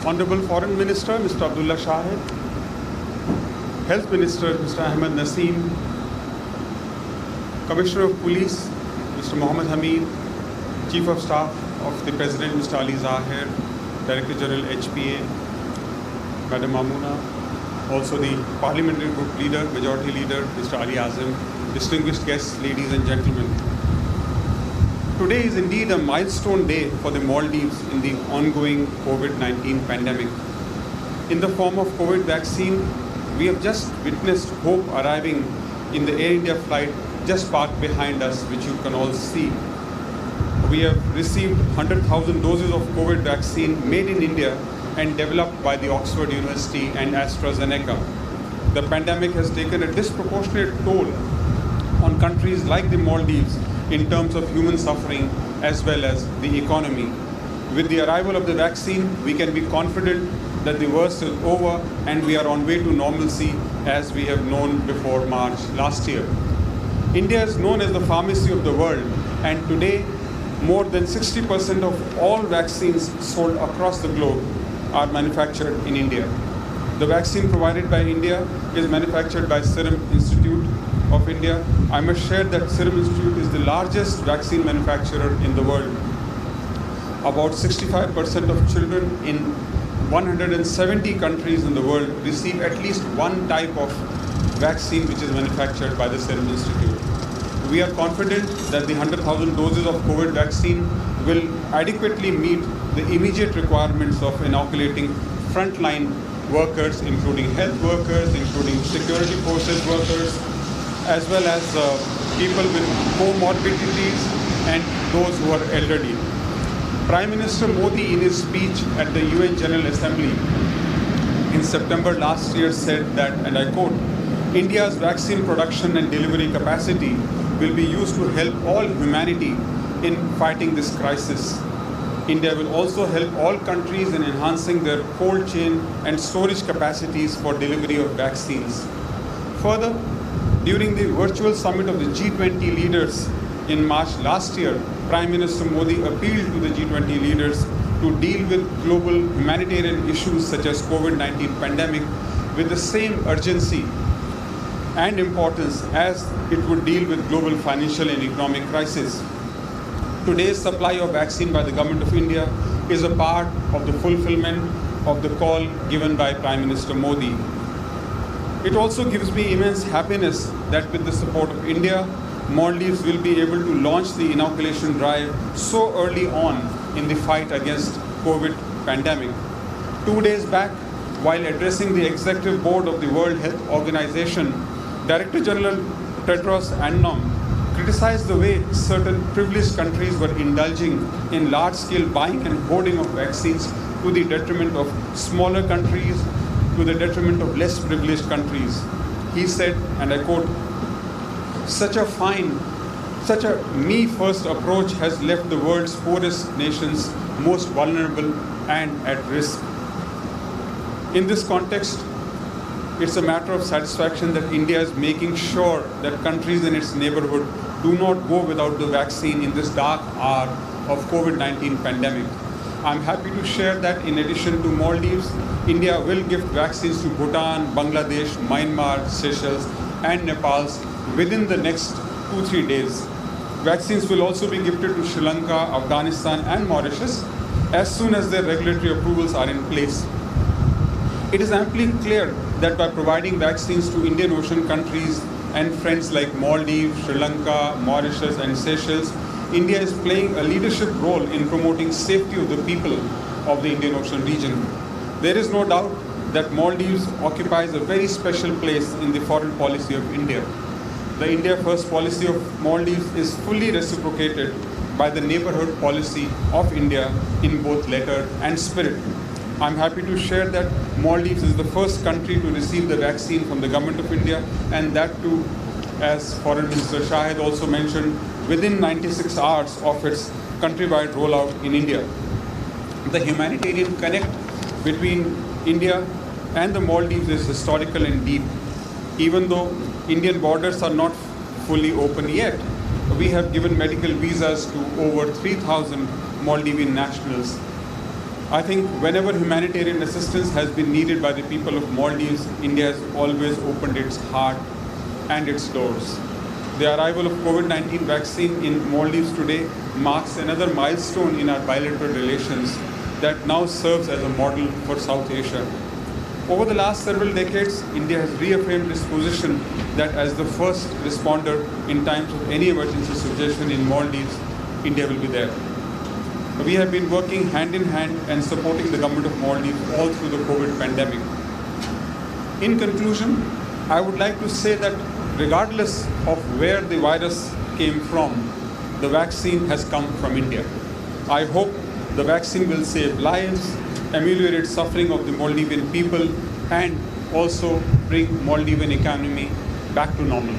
Honorable Foreign Minister Mr. Abdullah Shahid, Health Minister Mr. Ahmed Naseem, Commissioner of Police Mr. Mohammed Hamid, Chief of Staff of the President Mr. Ali Zahir, Director General HPA Madam Mamuna, also the Parliamentary Group Leader, Majority Leader Mr. Ali Azam, distinguished guests, ladies and gentlemen. Today is indeed a milestone day for the Maldives in the ongoing COVID-19 pandemic. In the form of COVID vaccine, we have just witnessed hope arriving in the Air India flight just parked behind us, which you can all see. We have received 100,000 doses of COVID vaccine made in India and developed by the Oxford University and AstraZeneca. The pandemic has taken a disproportionate toll on countries like the Maldives in terms of human suffering as well as the economy. With the arrival of the vaccine, we can be confident that the worst is over and we are on way to normalcy as we have known before March last year. India is known as the pharmacy of the world, and today more than 60% of all vaccines sold across the globe are manufactured in India. The vaccine provided by India is manufactured by Serum Institute of India. I must share that Serum Institute is the largest vaccine manufacturer in the world. About 65% of children in 170 countries in the world receive at least one type of vaccine which is manufactured by the Serum Institute. We are confident that the 100,000 doses of COVID vaccine will adequately meet the immediate requirements of inoculating frontline workers, including health workers, including security forces workers, as well as people with comorbidities and those who are elderly. Prime Minister Modi, in his speech at the UN General Assembly in September last year, said that, and I quote, "India's vaccine production and delivery capacity will be used to help all humanity in fighting this crisis. India will also help all countries in enhancing their cold chain and storage capacities for delivery of vaccines." Further, during the virtual summit of the G20 leaders in March last year, Prime Minister Modi appealed to the G20 leaders to deal with global humanitarian issues such as COVID-19 pandemic with the same urgency and importance as it would deal with global financial and economic crisis. Today's supply of vaccine by the Government of India is a part of the fulfillment of the call given by Prime Minister Modi. It also gives me immense happiness that with the support of India, Maldives will be able to launch the inoculation drive so early on in the fight against COVID pandemic. 2 days back, while addressing the Executive Board of the World Health Organization, Director General Tedros Adhanom criticized the way certain privileged countries were indulging in large-scale buying and hoarding of vaccines to the detriment of smaller countries, to the detriment of less privileged countries. He said, and I quote, such a me-first approach has left the world's poorest nations most vulnerable and at risk. In this context, it's a matter of satisfaction that India is making sure that countries in its neighborhood do not go without the vaccine in this dark hour of COVID-19 pandemic. I'm happy to share that in addition to Maldives, India will gift vaccines to Bhutan, Bangladesh, Myanmar, Seychelles, and Nepal within the next 2-3 days. Vaccines will also be gifted to Sri Lanka, Afghanistan, and Mauritius as soon as their regulatory approvals are in place. It is amply clear that by providing vaccines to Indian Ocean countries and friends like Maldives, Sri Lanka, Mauritius, and Seychelles, India is playing a leadership role in promoting safety of the people of the Indian Ocean region. There is no doubt that Maldives occupies a very special place in the foreign policy of India. The India First policy of Maldives is fully reciprocated by the neighborhood policy of India in both letter and spirit. I'm happy to share that Maldives is the first country to receive the vaccine from the Government of India, and that too, as Foreign Minister Shahid also mentioned, within 96 hours of its countrywide rollout in India. The humanitarian connect between India and the Maldives is historical and deep. Even though Indian borders are not fully open yet, we have given medical visas to over 3,000 Maldivian nationals. I think whenever humanitarian assistance has been needed by the people of Maldives, India has always opened its heart and its doors. The arrival of COVID-19 vaccine in Maldives today marks another milestone in our bilateral relations that now serves as a model for South Asia. Over the last several decades, India has reaffirmed its position that as the first responder in times of any emergency situation in Maldives, India will be there. We have been working hand in hand and supporting the government of Maldives all through the COVID pandemic. In conclusion, I would like to say that regardless of where the virus came from, the vaccine has come from India. I hope the vaccine will save lives, ameliorate suffering of the Maldivian people, and also bring Maldivian economy back to normal.